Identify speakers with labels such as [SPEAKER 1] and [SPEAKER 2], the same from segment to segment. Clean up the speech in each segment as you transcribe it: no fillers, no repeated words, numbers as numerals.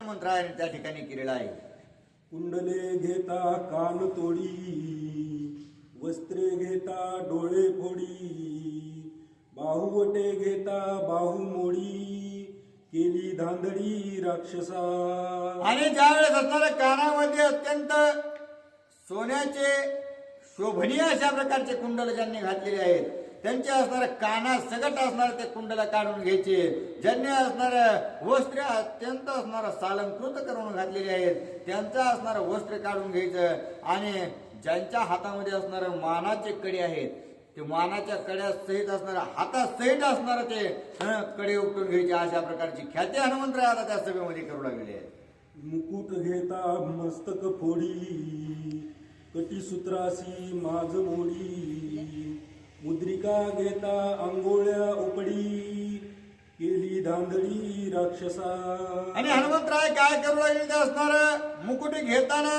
[SPEAKER 1] मंत्राने त्या ठिकाणी केलेला आहे.
[SPEAKER 2] कुंडले घेता कान तोडी, वस्त्रे घेता डोळे फोडी, बाहुवटे घेता बाहू मोडी, केली धांदडी राक्षसा.
[SPEAKER 1] आणि ज्यावेळेस असणाऱ्या कानामध्ये अत्यंत सोन्याचे शोभनीय अशा प्रकारचे कुंडल ज्यांनी घातलेले आहेत, त्यांचे असणारे कानात सगट असणारे ते कुंडल काढून घ्यायचे. ज्यांनी असणारं वस्त्र अत्यंत असणारं सालंकृत करून घातलेले आहेत, त्यांचं असणारं वस्त्र काढून घ्यायचं. आणि ज्यांच्या हातामध्ये असणारं मानाचे कडे आहेत, ते मानाच्या कड्या सहित असणाऱ्या हातात सहित असणार ते कडे उपटून घ्यायचे. अशा प्रकारची ख्याती हनुमंतराय आता त्या सभेमध्ये करू लागलेली आहे.
[SPEAKER 2] मुकुट घेता मस्तक फोडी, कटीसूत्रासी माझ मोडी, मुद्रिका घेता अंघोळ्या उपडी, केली धांदडी राक्षसा.
[SPEAKER 1] आणि हनुमंतराय काय करू लागले ते असणार, मुकुट घेताना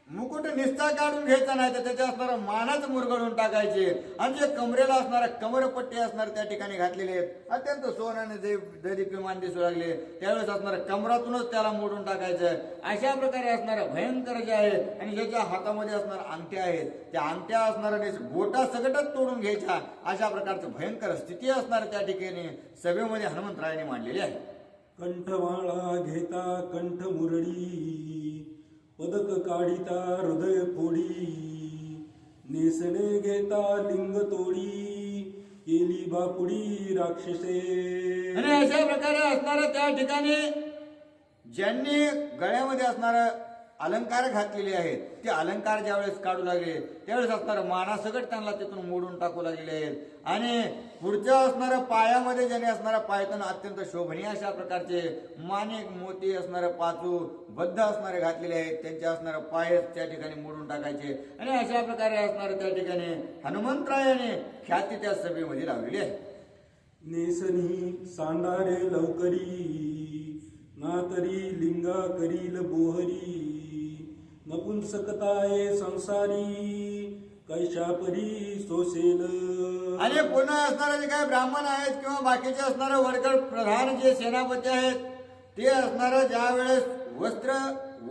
[SPEAKER 1] मुकुट निस्ता काढून घ्यायचा नाही, तर त्याच्या असणारं मानाच मुरगळून टाकायचे. आणि जे कमरेला असणारा कमरपट्टी असणार त्या ठिकाणी घातलेले आहेत, अत्यंत सोन्याने जे दैदिप्यमान दिसू लागले, त्यावेळेस असणारं कमरातूनच त्याला मोडून टाकायचं. अशा प्रकारे असणारं भयंकर जे आहे, आणि ज्याच्या हातामध्ये असणाऱ्या अंगठ्या आहेत, त्या अंगठ्या असणाऱ्या गोटा सगटच तोडून घ्यायच्या. अशा प्रकारचं भयंकर स्थिती असणार त्या ठिकाणी सभेमध्ये हनुमंतरायाने मांडलेली आहे.
[SPEAKER 2] कंठमाळा घेता कंठ मुरडी, पदक काढिता हृदय फोडी, नेसणे घेता लिंग तोडी, केली बापुडी राक्षसे.
[SPEAKER 1] आणि अशा प्रकारे असणारं त्या ठिकाणी ज्यांनी गळ्यामध्ये असणारं अलंकार घातलेले आहेत, ते अलंकार ज्यावेळेस काढू लागले, त्यावेळेस असणारं मानासकट त्यांना तिथून मोडून टाकू लागलेले आहेत. आणि पुढच्या असणाऱ्या पायामध्ये ज्याने असणारा पायतन अत्यंत शोभनीय अशा प्रकारचे माणिक मोती असणारे पाचू बद्ध असणारे घातलेले आहेत, त्यांचे असणारे पाय त्या ठिकाणी मोडून टाकायचे. आणि अशा प्रकारे असणारे त्या ठिकाणी हनुमंतरायाने ख्याती त्या सभेमध्ये लावलेली आहे.
[SPEAKER 2] नेसनी सांडारे लवकरी, नातरी लिंगा करील बोहरी, नपुंसकताये संसारी, कैशापरी सोसेल.
[SPEAKER 1] आणि पुन्हा असणारे जे काही ब्राह्मण आहेत किंवा बाकीचे असणारे वडकड प्रधान जे सेनापती आहेत, ते असणारं ज्या वेळेस वस्त्र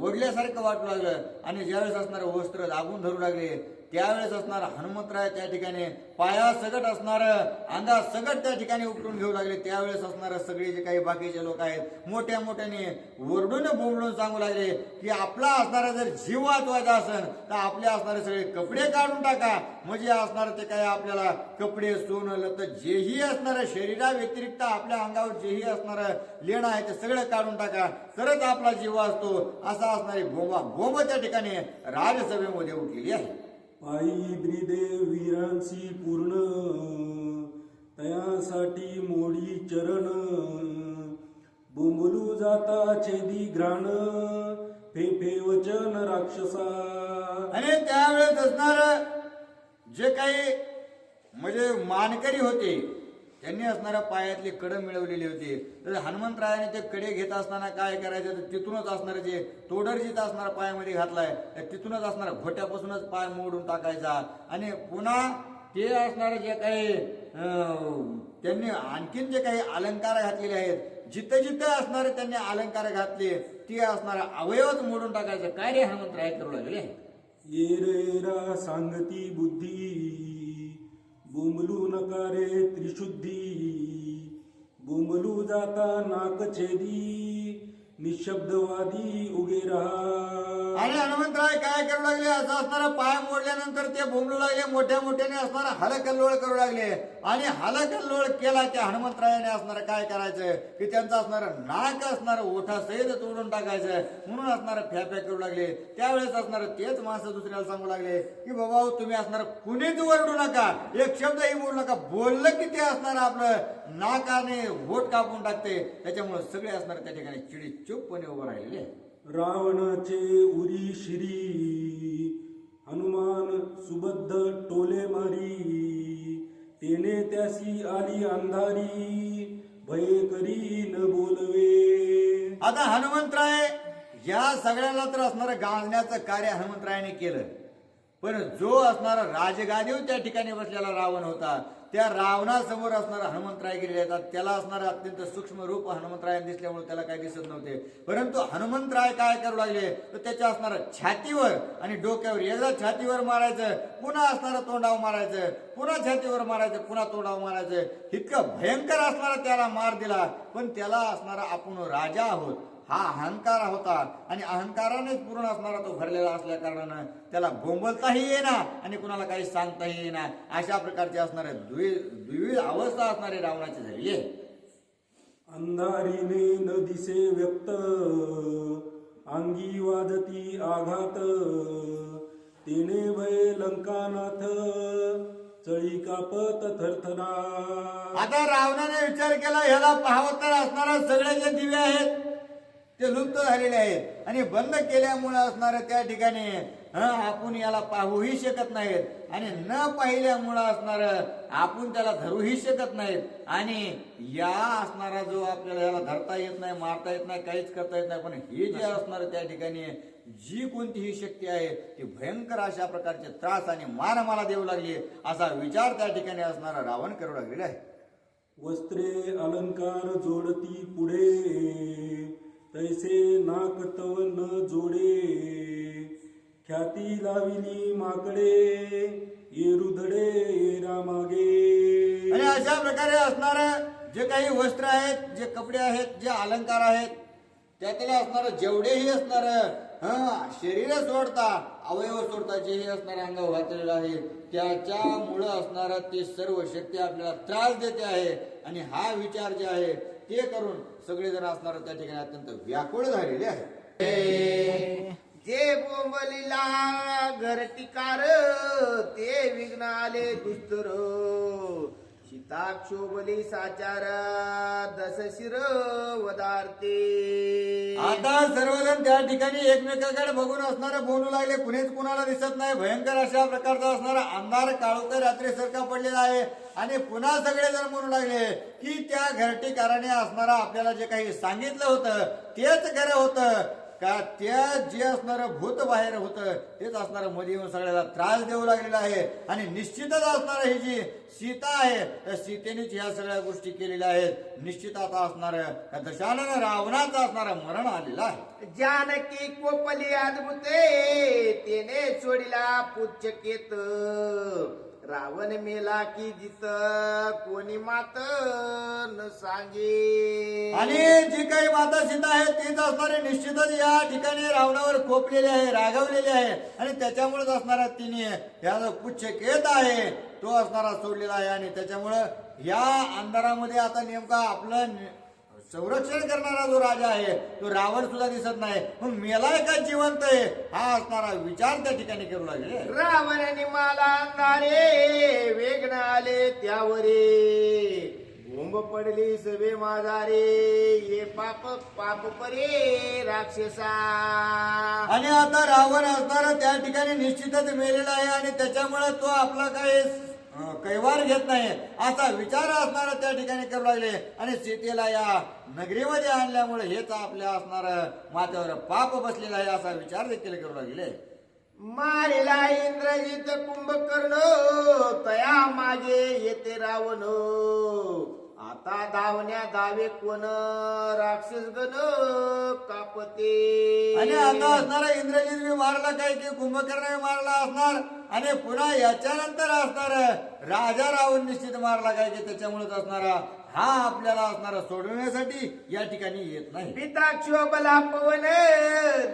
[SPEAKER 1] ओढल्यासारखं वाटू लागलं आणि ज्यावेळेस असणारं वस्त्र दाबून धरू लागले, त्यावेळेस असणार हनुमंतराय त्या ठिकाणी पाया सगट असणार अंगा सगट त्या ठिकाणी उपटून घेऊ लागले. त्यावेळेस असणार सगळे जे काही बाकीचे लोक आहेत मोठ्या मोठ्याने ओरडून बोंबलून सांगू लागले की आपला असणारा जर जीव वाचवायचा असेल तर आपले असणारे सगळे कपडे काढून टाका. म्हणजे असणार ते काय आपल्याला कपडे सोनं लत जेही असणार शरीरा व्यतिरिक्त आपल्या अंगावर जेही असणार लेणं आहे ते सगळं काढून टाका, तरच आपला जीव वाचतो. असा असणारी बोंब त्या ठिकाणी राजसभेमध्ये उठलेली आहे.
[SPEAKER 2] पायी ब्रिदे वीरांची पूर्ण, तयासाठी मोडी चरण, बोंबलू जाता छेदी घ्राण, फेफे वचन राक्षसा.
[SPEAKER 1] आणि त्यावेळेस असणार जे काही म्हणजे मानकरी होते त्यांनी असणाऱ्या पायातले कडे मिळवलेले होते, तर हनुमंतरायाने ते कडे घेत असताना काय करायचं, तर तिथूनच असणार जे तोडर जिथं असणारा पायामध्ये घातलाय तिथूनच असणारा घोट्यापासूनच पाय मोडून टाकायचा. आणि पुन्हा ते असणारे जे काही त्यांनी आणखीन जे काही अलंकार घातलेले आहेत, जिथं जिथं असणारे त्यांनी अलंकार घातले ते असणारा अवयवच मोडून टाकायचं. काय रे हनुमंतराय करू लागले.
[SPEAKER 2] येरेरा सांगती बुद्धी, बोंबलू नकारे त्रिशुद्धी, बोंबलू जाता नाक छेदी, निशब्दवादी उगे रहा. आणि
[SPEAKER 1] हनुमंतराय काय करू लागले, असं असणारा पाय मोडल्यानंतर ते बोंबलू लागले, मोठ्या मोठ्याने असणारा हलकल्लोळ करू लागले. आणि हलकल्लोळ केला त्या हनुमंतरायाने असणार काय करायचं की त्यांचं असणारं नाक असणारं ओठा सहित तोडून टाकायचं म्हणून असणारं फ्याफ्या करू लागले. त्यावेळेस असणारं तेच माणसं दुसऱ्याला सांगू लागले की बाबा तुम्ही असणार कुणीच ओरडू नका, एक शब्दही बोलू नका, बोललं की ते असणार आपलं नाकाने ओठ कापून टाकते. त्याच्यामुळे सगळे असणार त्या ठिकाणी चिडी चुपपणे उभं राहिलेले.
[SPEAKER 2] रावणाचे उरी शिरी, हनुमान सुबद्ध टोले मारी, तेने त्यासी आली अंधारी, भय करी न बोलवे.
[SPEAKER 1] आता हनुमंतराय या सगळ्याला तर असणारं गाजण्याचं कार्य हनुमंतरायाने केलं, पण जो असणारा राजगादीवर त्या ठिकाणी बसलेला रावण होता त्या रावणासमोर असणारा हनुमंतराय गेलेले आहेत. त्याला असणारं अत्यंत सूक्ष्म रूप हनुमंतरायाने दिसल्यामुळे त्याला काही दिसत नव्हते. परंतु हनुमंतराय काय करू लागले तर त्याच्या असणारं छातीवर आणि डोक्यावर, एकदा छातीवर मारायचं, पुन्हा असणारं तोंडावर मारायचं, पुन्हा छातीवर मारायचं, पुन्हा तोंडावर मारायचं. इतकं भयंकर असणारा त्याला मार दिला. पण त्याला असणारा आपण राजा आहोत हा अहंकार होता आणि अहंकारानेच पूर्ण असणारा तो भरलेला असल्या कारणानं त्याला बोंबलताही येईना आणि कुणाला काही सांगताही येईना. अशा प्रकारची असणारे द्विविध अवस्था असणारी रावणाची झाली आहे.
[SPEAKER 2] अंधारीने न दिसे व्यक्त, अंगी वाजती आघात, तिने भय लंकानाथ, चळी कापत थरथरा.
[SPEAKER 1] आता रावणाने विचार केला, ह्याला पाहावं तर असणारा सगळे जे दिवे आहेत ते लुप्त झालेले आहेत आणि बंद केल्यामुळे असणारे त्या ठिकाणी आपण याला पाहूही शकत नाहीत आणि न पाहिल्यामुळं असणार आपण त्याला धरूही शकत नाहीत. आणि या असणारा जो आपल्याला याला धरता येत नाही, मारता येत नाही, काहीच करता येत नाही. पण हे जे असणार त्या ठिकाणी जी कोणतीही शक्ती आहे ती भयंकर अशा प्रकारचे त्रास आणि मान मला देऊ लागली असा विचार त्या ठिकाणी असणारा रावण करू लागलेला आहे.
[SPEAKER 2] वस्त्रे अलंकार जोडती पुढे, तैसे नाक तव न जोडे, ख्याती लाविली माकडे, येरुधडे रामागे.
[SPEAKER 1] आणि अशा प्रकारे असणार जे काही वस्त्र आहेत, जे कपडे आहेत, जे अलंकार आहेत, त्यातले असणार जेवढेही असणार शरीर सोडता, अवयव सोडता जेही असणार अंगावर घातलेलं आहे त्याच्यामुळं असणार ते सर्व शक्ती आपल्याला त्रास देते आहे. आणि हा विचार जे आहे ते करून सगळेजण असणार त्या ठिकाणी अत्यंत व्याकुळ झालेले आहे.
[SPEAKER 3] जे बोंबलीला घरटिकार, ते विघ्न आले दुस्तर, सीताक्षोभली साचार, दशशिर वदार्थे.
[SPEAKER 1] आता सर्वजण त्या ठिकाणी एकमेकाकडे बघून असणारे बोलू लागले. कुणीच कुणाला दिसत नाही. भयंकर अशा प्रकारचा असणारा अंधार काळोख रात्रीसारखा पडलेला आहे. आणि पुन्हा सगळेजण म्हणू लागले की त्या घरटीकाराने असणारा आपल्याला जे काही सांगितलं होतं तेच खरं होतं का, त्या जे असणारं भूत बाहेर होतं तेच असणारं मध्ये येऊन सगळ्याला त्रास देऊ लागलेला आहे. आणि निश्चितच असणार ही जी सीता आहे त्या सीतेनेच ह्या सगळ्या गोष्टी केलेल्या आहेत. निश्चित आता असणार दशानन रावणाचं असणारं मरण आलेलं आहे.
[SPEAKER 3] जानकी कोपली अद्भुते, तेने सोडिला पुच्छकेत, रावण मेला की जित, कोणी मात न सांगे.
[SPEAKER 1] आणि जी काही माता सीता आहे तीच असणारे निश्चितच या ठिकाणी रावणावर खोपलेले आहे, रागवलेले आहे. आणि त्याच्यामुळेच असणारा तिने ह्या जो पुच्छकेत आहे तो असणारा सोडलेला आहे. आणि त्याच्यामुळं या अंधारामध्ये आता नेमका आपलं संरक्षण करणारा जो राजा आहे तो रावण सुद्धा दिसत नाही. मग मेलाय का जिवंत आहे हा असणारा विचार त्या ठिकाणी करू लागले.
[SPEAKER 3] रावणाने मला अंधारे, वेगन आले त्यावरे, बोंब पडली सवे माझारे, ये पाप पाप परे राक्षसा.
[SPEAKER 1] आणि आता रावण असणार त्या ठिकाणी निश्चितच मेलेला आहे आणि त्याच्यामुळे तो आपला काही कैवार घेत नाही असा विचार असणारा त्या ठिकाणी करू लागले. आणि सीतेला या नगरीमध्ये आणल्यामुळे हेच आपल्या असणार माथ्यावर पाप बसलेला आहे असा विचार देखील करू लागले.
[SPEAKER 3] मारिला इंद्रजित कुंभकर्ण, तया मागे येते रावण, आता धावण्या धावे कोण, राक्षस गण कापते.
[SPEAKER 1] आणि आता असणारा इंद्रजित मी मारला काय की कुंभकर्ण मारला असणार. आणि पुन्हा याच्यानंतर असणार राजा रावण निश्चित मारला काय की त्याच्यामुळेच असणारा हा आपल्याला असणारा सोडवण्यासाठी या ठिकाणी येत नाही.
[SPEAKER 3] पिता क्षोभला पवन,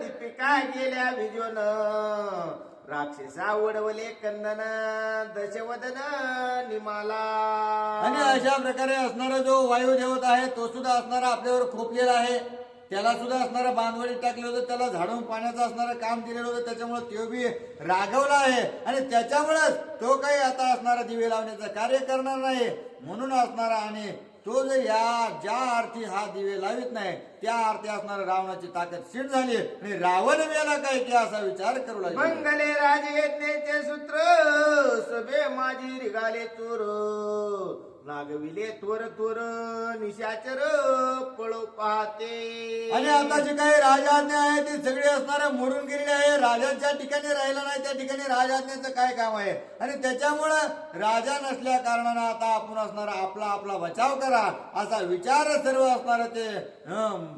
[SPEAKER 3] दीपिका गेल्या विजोन, राक्षसा वडवले कंदन, दशवदन निमाला.
[SPEAKER 1] आणि अशा प्रकारे असणारा जो वायू देवता आहे तो सुद्धा असणारा आपल्यावर खोपलेला आहे. त्याला सुद्धा असणारा बांधवडी टाकलं होतं, त्याला झाडून पाण्याचं असणारं काम दिलेलं होतं. त्याच्यामुळे तो बी रागवला आहे आणि त्याच्यामुळेच तो काही आता असणारा दिवे लावण्याचं कार्य करणार नाही. म्हणून असणारा आणि तो जर ज्या अर्थी हा दिवे लावित नाही त्या अर्थी असणारा रावणाची ताकद सीट झाली आणि रावण मेला काय की असा विचार करू लागला.
[SPEAKER 3] मंगले राजे यज्ञेचे सूत्र, सभे माझी रिगाले चोर, नागविले त्वर त्वर निशाचर पळो पाहते.
[SPEAKER 1] आणि आता जी काही राजआज्ञा आहे ती सगळी असणारे मोडून गेलेली आहे. राजा ज्या ठिकाणी राहिला नाही त्या ठिकाणी राजआज्ञेचं काय काम आहे. आणि त्याच्यामुळं राजा नसल्या कारणानं आता आपण असणारा आपला आपला बचाव करा असा विचार सर्व असणार ते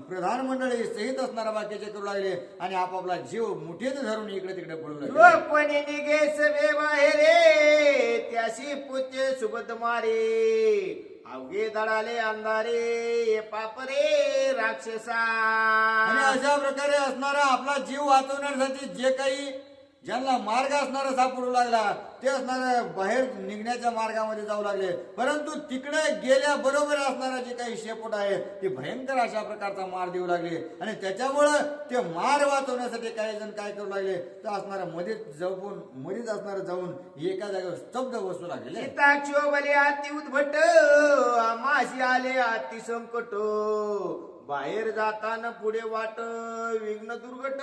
[SPEAKER 1] प्रधान मंडळी सहित असणारा बाकीचे करू लागले आणि आपापला जीव मुठीत धरून इकडे तिकडे पळू लागले.
[SPEAKER 3] कोणी निघे सवे बाहेरे त्याशी पुचे सुबत मारे अवघे दडाले अंधारे ये पापरे राक्षसा.
[SPEAKER 1] आणि अशा प्रकारे असणारा आपला जीव वाचवण्यासाठी जे काही ज्यांना मार्ग असणारा सापडू लागला ते असणारे बाहेर निघण्याच्या मार्गामध्ये जाऊ लागले. परंतु तिकडे गेल्या बरोबर असणारा जे काही शेपूट आहे ते भयंकर अशा प्रकारचा मार देऊ लागले. आणि त्याच्यामुळं ते मार वाचवण्यासाठी काही जण काय करू लागले तर असणारा मध्येच असणार जाऊन एका जागेवर स्तब्ध बसू लागले.
[SPEAKER 3] सीताक्षोभले अति उद्भट आमाशी आले अति संकट बाहेर जाताना पुढे वाट विघ्न दुर्गट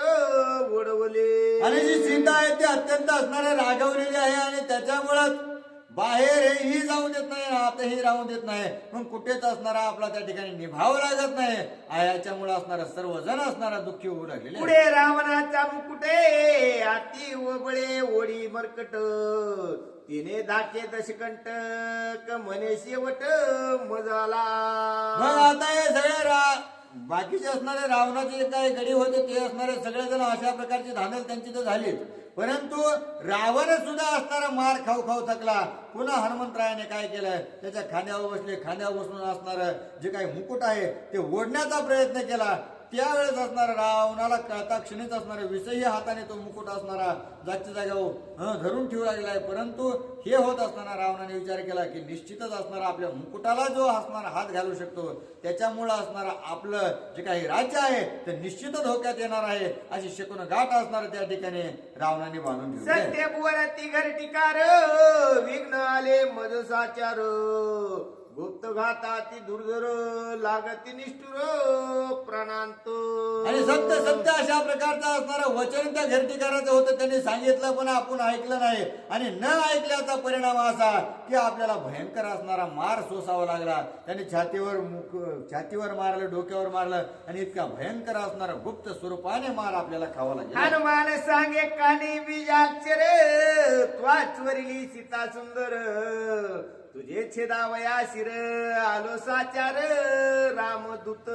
[SPEAKER 3] ओढवले.
[SPEAKER 1] आणि जी सीता आहे ती अत्यंत असणारे रागवलेली आहे आणि त्याच्यामुळेच बाहेर हेही जाऊ देत नाही आतही राहू देत नाही. मग कुठेच असणारा आपला त्या ठिकाणी निभाव लागत नाही. याच्यामुळे असणारा सर्वजण असणारा दुःखी होऊ लागलेले.
[SPEAKER 3] पुढे रावणाचा मुकुटे अति ओबळे ओढी मरकट तिने धाके दशकंटक म्हणे शेवट मजाला.
[SPEAKER 1] मग आता हे सगळे बाकीचे असणारे रावणाचे जे काही गडी होते ते असणारे सगळेजण अशा प्रकारची धांदल त्यांची तर झालीच. परंतु रावण सुद्धा असणारा मार खाऊ खाऊ थकला. पुन्हा हनुमंतरायाने काय केलं त्याच्या खांद्यावर बसले. खांद्यावर बसून असणार जे काही मुकुट आहे ते ओढण्याचा प्रयत्न केला. त्यावेळेस असणारा रावणाला कळता क्षणीच असणारे विषयी हाताने तो मुकुट असणारा जागच्या जागेवर धरून ठेवू लागलेला आहे. परंतु हे होत असताना रावणाने विचार केला की निश्चितच असणारा आपल्या मुकुटाला जो असणारा हात घालू शकतो त्याच्यामुळं असणारा आपलं जे काही राज्य आहे ते निश्चितच धोक्यात येणार आहे अशी शकून गाठ असणार त्या ठिकाणी रावणाने बांधून ठेवली.
[SPEAKER 3] सत्य बोलती घरटिकार विघ्न आले मजसाचार गुप्त घाताती दुर्धर लागती निष्ठुर प्राणांत.
[SPEAKER 1] आणि सत्य सत्य अशा प्रकारचा असणारा वचन त्या घरटीकाराचं होतं. त्यांनी सांगितलं पण आपण ऐकलं नाही. आणि न ऐकल्याचा परिणाम असा की आपल्याला भयंकर असणारा मार सोसावा लागला. त्यांनी छातीवर मारलं डोक्यावर मारलं आणि इतका भयंकर असणारा गुप्त स्वरूपाने मार आपल्याला खावा लागला.
[SPEAKER 3] हनुमान सांगे कानी बीजाक्षर त्वाचवरिली सीता सुंदर तुझे छेदावया शिर आलो साचार रामदूत.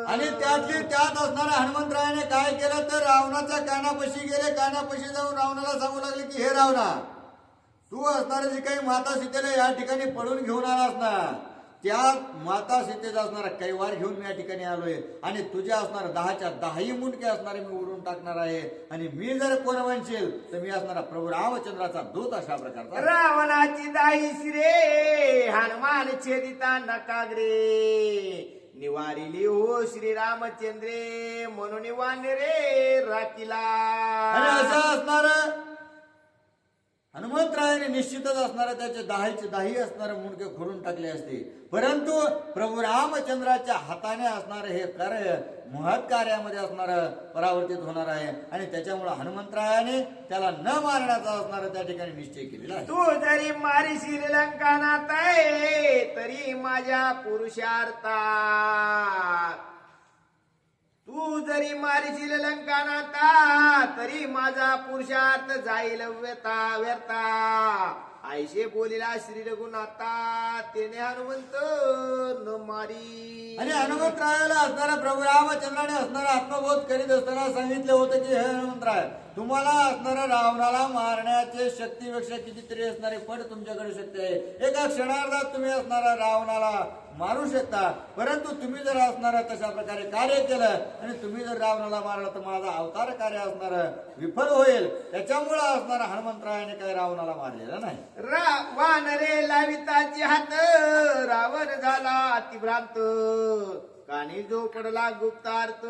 [SPEAKER 1] आणि त्यातली त्यात असणाऱ्या हनुमंतरायाने काय केलं तर रावणाच्या कानापाशी गेले. कानापाशी जाऊन रावणाला सांगू लागले की हे रावणा तू असणारे जी काही माता सीतेला या ठिकाणी पळून घेऊन आलास ना त्या माता सीतेचा असणारा कैवार घेऊन मी या ठिकाणी आलोय. आणि तुझ्या असणार 10च्या 10 मुंडके असणारे मी उडून टाकणार आहे. आणि मी जर कोण म्हणशील तर मी असणारा प्रभू रामचंद्राचा दूत अशा प्रकारचा.
[SPEAKER 3] रावणाची दाही शिरे हनुमान छेदिता नकाग्रे निवारिली हो श्री रामचंद्रे म्हणून निवाने रे राखीला.
[SPEAKER 1] आणि असं असणार हनुमंतरायाने निश्चितच असणारा त्याचे 10चे 10 असणारे मुंडके खोडून टाकले असते. परंतु प्रभू रामचंद्राच्या हाताने असणार हे कार्य महत् कार्यामध्ये असणार परावर्तित होणार आहे. आणि त्याच्यामुळे हनुमंतरायाने त्याला न मारण्याचा असणार त्या ठिकाणी निश्चय केलेला आहे.
[SPEAKER 3] तू जरी मारी श्रीलंकानात आहे तरी माझ्या पुरुषार्था तू जरी मारीशील लंकानाता तरी माझा पुरुषार्थ जाईल व्यर्था आयशे बोलिला श्री रघुनाथा तेने हनुमंत न मारी.
[SPEAKER 1] आणि हनुमंतरायाला असणारा प्रभू रामचंद्राने असणारा आत्मबोध करीत असताना सांगितले होते की हे हनुमंतराय तुम्हाला असणारा रावणाला मारण्याचे शक्तीपेक्षा कितीतरी असणारे पट तुमच्याकडे शक्ती आहे. एका क्षणार्धात तुम्ही असणारा रावणाला मारू शकता. परंतु तुम्ही जर असणारा तशा प्रकारे कार्य केलं आणि तुम्ही जर रावणाला मारला तर माझा अवतार कार्य असणार विफल होईल. त्याच्यामुळे असणारा हनुमंतरायाने काही रावणाला मारलेला नाही.
[SPEAKER 3] वानरे लाविताचे हात रावण झाला अतिभ्रांत कानी जो पडला गुप्तार्थ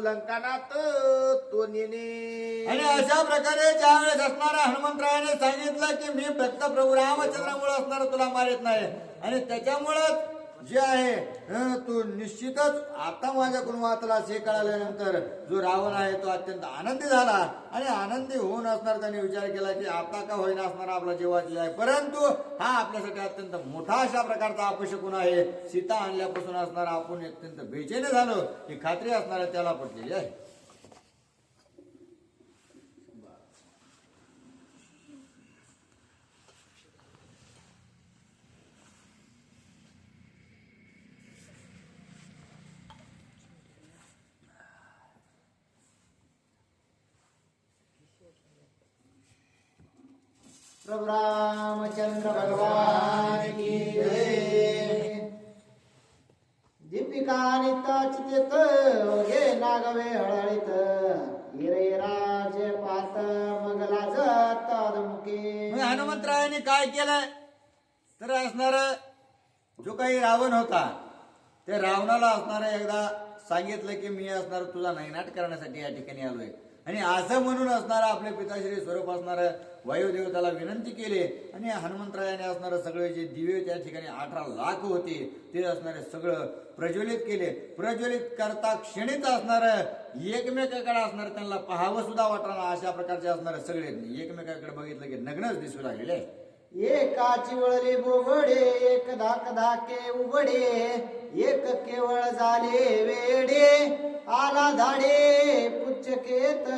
[SPEAKER 3] लंकानात तो नेने.
[SPEAKER 1] आणि अशा प्रकारे ज्यावेळेस असणारा हनुमंतरायाने सांगितलं की मी फक्त प्रभू रामचंद्रामुळे असणार तुला मारत नाही. आणि त्याच्यामुळेच जे आहे तू निश्चितच आता माझ्याकडून वाचलास हे कळाल्यानंतर जो रावण आहे तो अत्यंत आनंदी झाला आणि आनंदी होऊन असणार त्याने विचार केला की आता का होईना असणार आपला जीव वाचलेला आहे, परंतु हा आपल्यासाठी अत्यंत मोठा अशा प्रकारचा अपशकुन आहे. सीता आणल्यापासून असणार आपण अत्यंत बेचैन झालो ही खात्री असणार त्याला पटलेली आहे.
[SPEAKER 4] प्रभु रामचंद्र भगवान की जय. दीपिका निताचित ओगे नागवे हळहळीत हिरे राज पात मंगला जात मुखे.
[SPEAKER 1] मग हनुमंतरायाने काय केलंय तर असणार जो काही रावण होता त्या रावणाला असणार एकदा सांगितलं की मी असणार तुझा नैनाट करण्यासाठी या ठिकाणी आलोय आणि असं म्हणून असणार आपले पिताश्री स्वरूप असणार वायुदेवताला विनंती केली आणि हनुमंतरायाने असणार सगळे जे दिवे त्या ठिकाणी 18 लाख होते ते असणारे सगळं प्रज्वलित केले. प्रज्वलित करता क्षणीच असणार एकमेकाकडे असणार त्यांना पाहावं सुद्धा वाटणार अशा प्रकारचे असणार सगळे एकमेकाकडे बघितलं की नग्नच दिसू लागलेले.
[SPEAKER 4] एकाची वळले बोबडे एक धाक धाके उघडे एक केवळ झाले वेडे आला धाडे पुच्चकेत.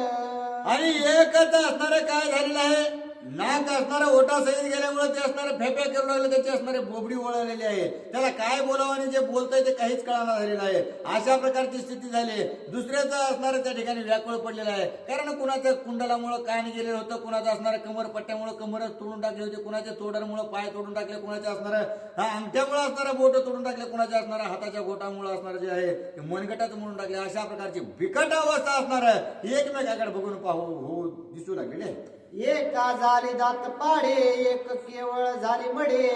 [SPEAKER 1] आणि एकच असणार काय झालेलं आहे नाक असणारा ओटासहित गेल्यामुळे ते असणारे फेफ्या करू लागले त्याची असणारे बोबडी ओळखलेली आहे. त्याला काय बोलावं आणि जे बोलतंय ते काहीच कळणार झालेलं आहे. अशा प्रकारची स्थिती झाली. दुसऱ्याचं असणारं त्या ठिकाणी व्याकुळ पडलेलं आहे कारण कुणाचं कुंडलामुळे कान गेलेलं होतं, कुणाचं असणारं कमर पट्ट्यामुळे कमरच तोडून टाकले होते, कुणाच्या तोडरमुळे पाय तोडून टाकले, कुणाच्या असणारं अंगठ्यामुळे असणारं बोट तोडून टाकले, कुणाच्या असणारं हाताच्या गोटामुळे असणारं जे आहे ते मनगटात म्हणून टाकले. अशा प्रकारची बिकट अवस्था असणार एकमेकाकडे बघून पाहू दिसू लागलेली आहे.
[SPEAKER 4] एका झाली दात पाडे एक केवळ झाली मडे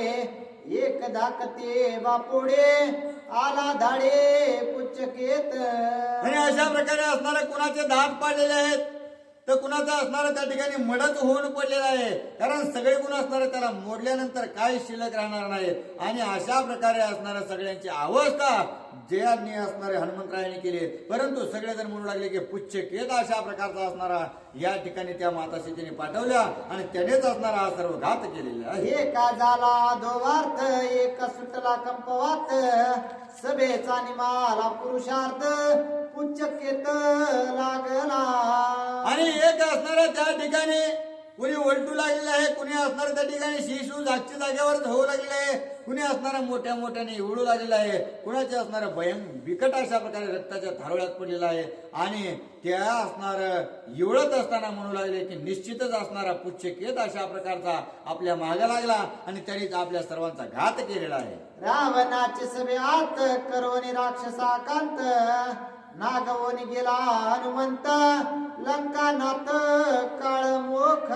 [SPEAKER 4] एक धाकते बापोडे आला धाडे पुच्चकेत.
[SPEAKER 1] आणि अशा प्रकारे असणारे कुणाचे दात पाडलेले आहेत तर कुणाचा असणारा त्या ठिकाणी मडच होऊन पडलेला आहे कारण सगळे गुण असणारे त्याला मोडल्यानंतर काही शिल्लक राहणार नाही. आणि अशा प्रकारे असणाऱ्या सगळ्यांची अवस्था जयांनी असणारे हनुमंतरायाने केली, परंतु सगळेजण म्हणू लागले की पुच्छकेत अशा प्रकारचा असणारा या ठिकाणी त्या माता सीतेने पाठवल्या आणि त्यानेच असणारा हा सर्व घात केलेला आहे.
[SPEAKER 4] एका झाला दोवार्थ एक सुटला कंपवात सभेचा निमाला पुरुषार्थ पुच्चकेत लागला.
[SPEAKER 1] आणि एक असणाऱ्या त्या ठिकाणी कुणी उलटू लागलेलं आहे, कुणी असणार त्या ठिकाणी शिशू जागच्या जागेवरच होऊ लागलेलं आहे, कुणी असणारा मोठ्या मोठ्याने उडू लागलेलं आहे, कुणाचे असणारं बिकट अशा प्रकारे रक्ताच्या थारोळ्यात पडलेला आहे. आणि त्या असणार एवढत असताना म्हणू लागले की निश्चितच असणारा पुच्छकेत अशा प्रकारचा आपल्या मागे लागला आणि त्यांनीच आपल्या सर्वांचा घात केलेला आहे.
[SPEAKER 4] रावणाचे सभे आत करोनी राक्षसाकांत नागवनी गेला हनुमंत लंका नाथ काळमोख.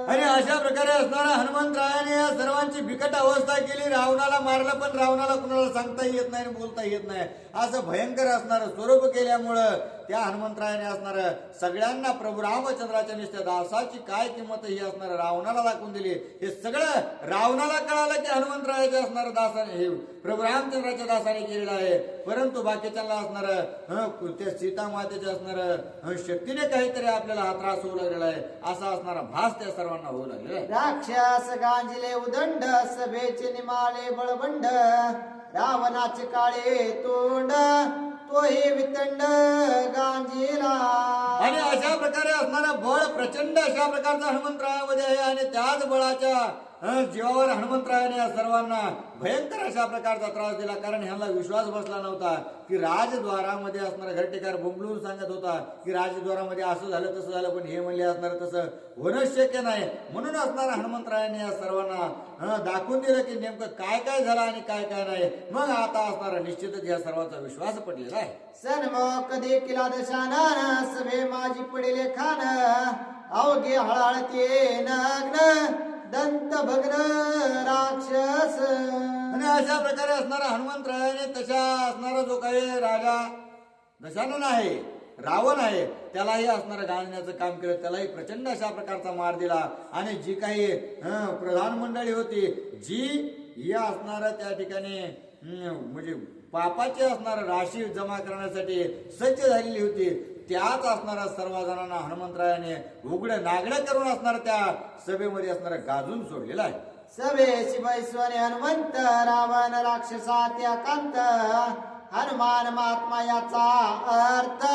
[SPEAKER 1] आणि अशा प्रकारे असणारा हनुमंतरायाने या सर्वांची बिकट अवस्था केली. रावणाला मारलं पण रावणाला कुणाला सांगता येत नाही आणि बोलता येत नाही असं भयंकर असणारं स्वरूप केल्यामुळं त्या हनुमंतरायाने असणार सगळ्यांना प्रभू रामचंद्राच्या निष्ठा दासाची काय किंमत ही असणार रावणाला दाखवून दिली. हे सगळं रावणाला कळालं की हनुमंतरायाचे असणार दासाने हे प्रभू रामचंद्राच्या दासाने केलेलं आहे, परंतु बाकीच्यांना असणार त्या सीता मातेच्या असणार शक्तीने काहीतरी आपल्याला हा त्रास होऊ लागलेला आहे असा असणारा भास त्या सर्वांना होऊ लागलेला आहे.
[SPEAKER 4] राक्षस गांजिले उदंड सभेचे निमाले बळबंड रावणाचे काळे तोंड तोही वितंड गांजीला.
[SPEAKER 1] आणि अशा प्रकारे असणारा बळ प्रचंड अशा प्रकारचा हनुमंतरायामध्ये आहे आणि त्याच बळाच्या जीवावर हनुमंतरायाने या सर्वांना भयंकर अशा प्रकारचा त्रास दिला कारण ह्यांना विश्वास बसला नव्हता की राजद्वारामध्ये असणारा घरटेकार बोंबलून सांगत होता की राजद्वारामध्ये असं झालं तसं झालं, पण हे म्हणले असणार तसं होणंच शक्य नाही. म्हणून असणारा हनुमंतरायाने या सर्वांना दाखवून दिलं की नेमकं काय काय झालं आणि काय काय नाही. मग आता असणारा निश्चितच या सर्वांचा विश्वास पडलेला आहे.
[SPEAKER 4] सन्मुख देखील दशानन सभे माझी पडेले खान अवघे हळहळते नग्न दंत भग्न राक्षस.
[SPEAKER 1] आणि अशा प्रकारे असणारा हनुमंतरायाने तशा असणारा जो काही राजा दशानन आहे रावण आहे त्यालाही असणारं गाळण्याचं काम केलं, त्यालाही प्रचंड अशा प्रकारचा मार दिला. आणि जी काही प्रधान मंडळी होती जी या असणाऱ्या त्या ठिकाणी म्हणजे पापाची असणार राशी जमा करण्यासाठी सज्ज झालेली होती. त्याच असणारा सर्व जणांना हनुमंतरायाने उघडं नागडं करून असणार त्या सभेमध्ये असणारा गाजून सोडलेला आहे.
[SPEAKER 4] सभेशी बैसवने हनुमंत रावण राक्षसात्या कांत हनुमान महात्मा याचा अर्थ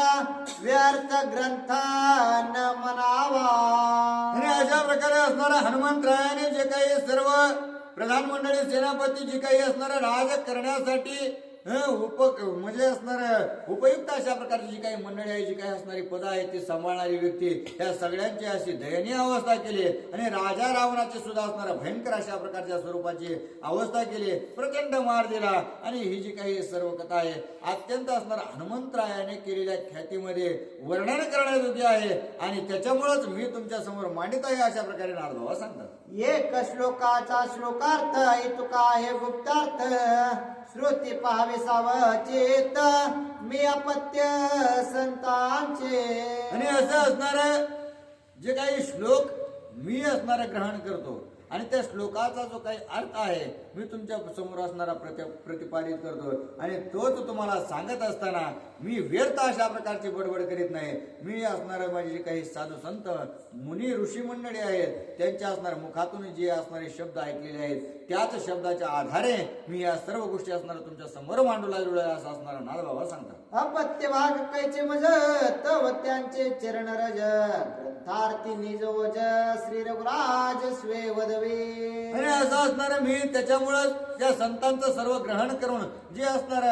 [SPEAKER 4] व्यर्थ ग्रंथ न म्हणावा.
[SPEAKER 1] आणि अशा प्रकारे असणारा हनुमंतरायाने जे काही सर्व प्रधान मंडळी सेनापती जी काही असणारा राज करण्यासाठी म्हणजे असणार उपयुक्त अशा प्रकारची जी काही मंडळी आहे, जी काही असणारी पद आहे ती सांभाळणारी व्यक्ती, त्या सगळ्यांची अशी दयनीय अवस्था केली आणि राजा रावणाची सुद्धा असणारा भयंकर अशा प्रकारच्या स्वरूपाची अवस्था केली, प्रचंड मार दिला. आणि ही जी काही सर्व कथा आहे अत्यंत असणारा हनुमंतरायाने केलेल्या ख्यातीमध्ये वर्णन करण्यायोग्य आहे आणि त्याच्यामुळेच मी तुमच्या समोर मांडित आहे अशा प्रकारे नारदबाबा सांगतात.
[SPEAKER 4] एक श्लोकाचा श्लोकार्थ तुका हे गुप्तार्थ श्रुती पाहावे सावचेत मी अपत्य संतांचे.
[SPEAKER 1] आणि असं असणार जे काही श्लोक मी असणारा ग्रहण करतो आणि त्या श्लोकाचा जो काही अर्थ आहे मी तुमच्या समोर असणारा प्रतिपादित करतो आणि तोच तुम्हाला सांगत असताना मी व्यर्थ अशा प्रकारची बडबड करीत नाही. मी असणारे माझे जे काही साधू संत मुनी ऋषी मंडळी आहेत त्यांच्या असणाऱ्या मुखातून जे असणारे शब्द ऐकलेले आहेत त्याच शब्दाच्या आधारे मी या सर्व गोष्टी असणाऱ्या तुमच्या समोर मांडू लागलो आहे असं असणारा नारदबाबा सांगतात.
[SPEAKER 4] अपत्य भाग कैचे मज तव त्यांचे चरण रज ग्रंथार्थी निज ओज श्री रघुराज स्वे वदवे.
[SPEAKER 1] आणि असं असणार मी त्याच्यामुळं त्या संतांचं सर्व ग्रहण करून जे असणार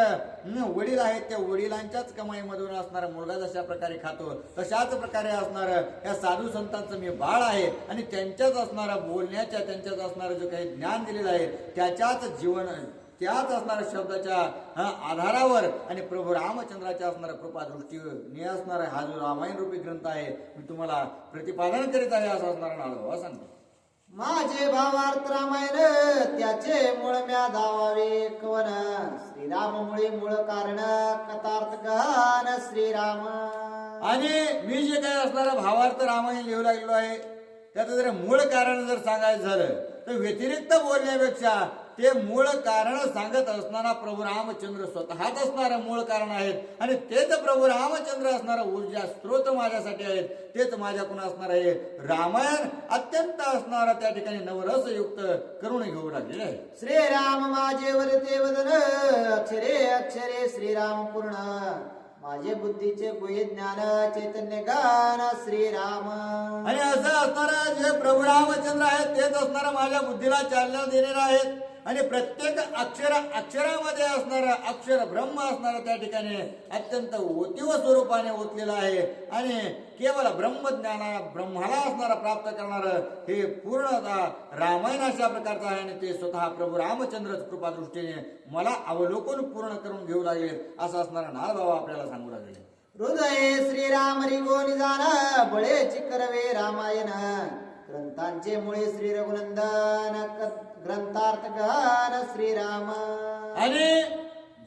[SPEAKER 1] वडील आहेत त्या वडिलांच्याच कमाईमधून असणारा मुलगा जशा प्रकारे खातो तशाच प्रकारे असणार या साधू संतांचं मी बाळ आहे आणि त्यांच्याच असणारा बोलण्याच्या त्यांच्याच असणारं जो काही ज्ञान दिलेलं आहे त्याच्याच जीवन त्याच असणाऱ्या शब्दाच्या आधारावर आणि प्रभू रामचंद्राच्या असणाऱ्या कृपा दृष्टीने असणारा हा जो रामायण रूपी ग्रंथ आहे मी तुम्हाला प्रतिपादन करीत आहे असं असणारा नारदबाबा सांगतो.
[SPEAKER 4] माझे भावार्थ रामायण त्याचे मूळ म्या धावावे कवन श्रीराम मुळे मूळ कारण कथार्थ गहन श्रीराम.
[SPEAKER 1] आणि मी जे काही असणारा भावार्थ रामायण लिहू लागलेलो आहे त्याचं जर मूळ कारण जर सांगायचं झालं तर व्यतिरिक्त बोलण्यापेक्षा ते मूळ कारण सांगत असणारा प्रभू रामचंद्र स्वतःच असणारं मूळ कारण आहेत आणि तेच प्रभू रामचंद्र असणारा ऊर्जा स्त्रोत माझ्यासाठी आहेत. तेच माझ्याकडून असणार आहे रामायण अत्यंत असणारा त्या ठिकाणी नवरस युक्त करून घेऊ लागलेले आहे.
[SPEAKER 4] श्रीराम माझे वरते वदन अक्षरे अक्षरे श्रीराम पूर्ण माझे बुद्धीचे गुहे ज्ञान चैतन्य गान श्रीराम.
[SPEAKER 1] आणि असं असणारा जे प्रभू रामचंद्र आहेत तेच असणारा माझ्या बुद्धीला चालना देणारे आहेत आणि प्रत्येक अक्षरामध्ये असणारा अक्षर ब्रह्म असणारा त्या ठिकाणी अत्यंत ओतीव स्वरूपाने ओतलेला आहे आणि केवळ ब्रह्माला असणारा प्राप्त करणार हे पूर्णतः रामायण अशा प्रकारचं आहे आणि ते स्वतः प्रभू रामचंद्रच कृपा दृष्टीने मला अवलोकन पूर्ण करून घेऊ लागले असं असणारा नारदबाबा आपल्याला सांगू लागले.
[SPEAKER 4] हृदय श्रीराम रिगो निजान बळे चिकरवे रामायण ग्रंथांचे मुळे श्री रघुनंदन ग्रंथार्थ गहन श्रीराम.
[SPEAKER 1] आणि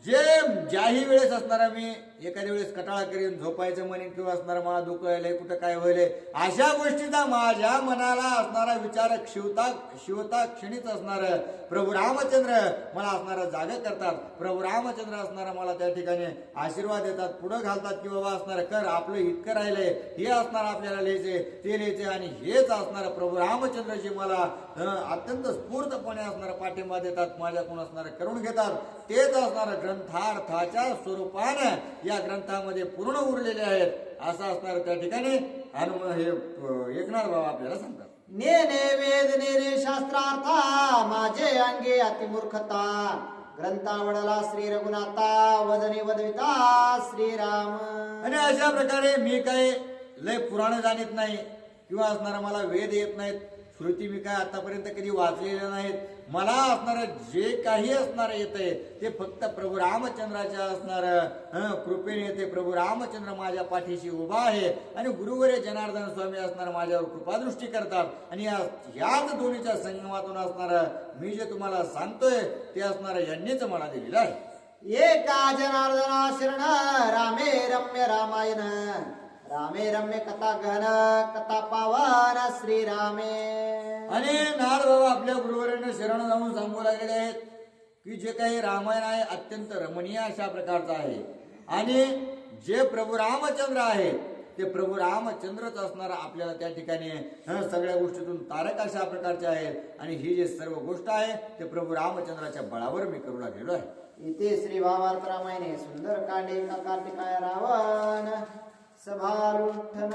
[SPEAKER 1] ज्याही वेळेस असणारा मी एखाद्या वेळेस कटाळा करीन झोपायचं म्हणेन किंवा असणारा मला दुःख व्हायलंय कुठं काय व्हायलंय अशा गोष्टीचा माझ्या मनाला असणारा विचार शिवता क्षणीच असणार प्रभू रामचंद्र मला असणारा जागा करतात. प्रभू रामचंद्र असणारा मला त्या ठिकाणी आशीर्वाद देतात पुढं घालतात की बाबा असणार कर आपलं इतकं राहिलंय हे असणार आपल्याला लिहायचे ते लिहायचे आणि हेच असणार प्रभू रामचंद्रजी मला अत्यंत स्फूर्तपणे असणारा पाठिंबा देतात माझ्याकडून असणारा करून घेतात. तेच असणारा ग्रंथार्थाच्या स्वरूपानं या ग्रंथामध्ये पूर्ण उरलेले आहेत असं असणार त्या ठिकाणी हे एकनाथ बाबा आपल्याला सांगतात.
[SPEAKER 4] नेने वेद नेने शास्त्रार्था माझे अंगे अतिमूर्खता ग्रंथावडला श्री रघुनाथा वदने वदविता श्रीराम.
[SPEAKER 1] आणि अशा प्रकारे मी काही लय पुराण जाणत नाही किंवा असणारा मला वेद येत नाहीत श्रुती मी काय आतापर्यंत कधी वाचलेल्या नाहीत. मला असणार जे काही असणार येते ते फक्त प्रभू रामचंद्राच्या असणार कृपेने येते. प्रभू रामचंद्र माझ्या पाठीशी उभा आहे आणि गुरुवर्य जनार्दन स्वामी असणार माझ्यावर कृपादृष्टी करतात आणि याच दोन्हीच्या संगमातून असणार मी जे तुम्हाला सांगतोय ते असणार यांनीच मला दिलेलं आहे.
[SPEAKER 4] एका जनार्दना शरण रामे रम्य रामायण रामे रम्य कथा गहन कथा पावन श्रीरामे.
[SPEAKER 1] आणि नारद बाबा आपल्या गुरुवरांना शरण जाऊन सांगू लागलेले आहेत की जे काही रामायण आहे अत्यंत रमणीय अशा प्रकारचं आहे आणि जे प्रभू रामचंद्र आहेत ते प्रभू रामचंद्रच असणार आपल्याला त्या ठिकाणी सगळ्या गोष्टीतून तारक अशा प्रकारचे आहेत आणि ही जी सर्व गोष्ट आहे ते प्रभू रामचंद्राच्या बळावर मी करू लागलेलो आहे.
[SPEAKER 4] इथे श्री भावार्थ रामायणे सुंदर कांडे कार्तिकाय रावण सभालुंठन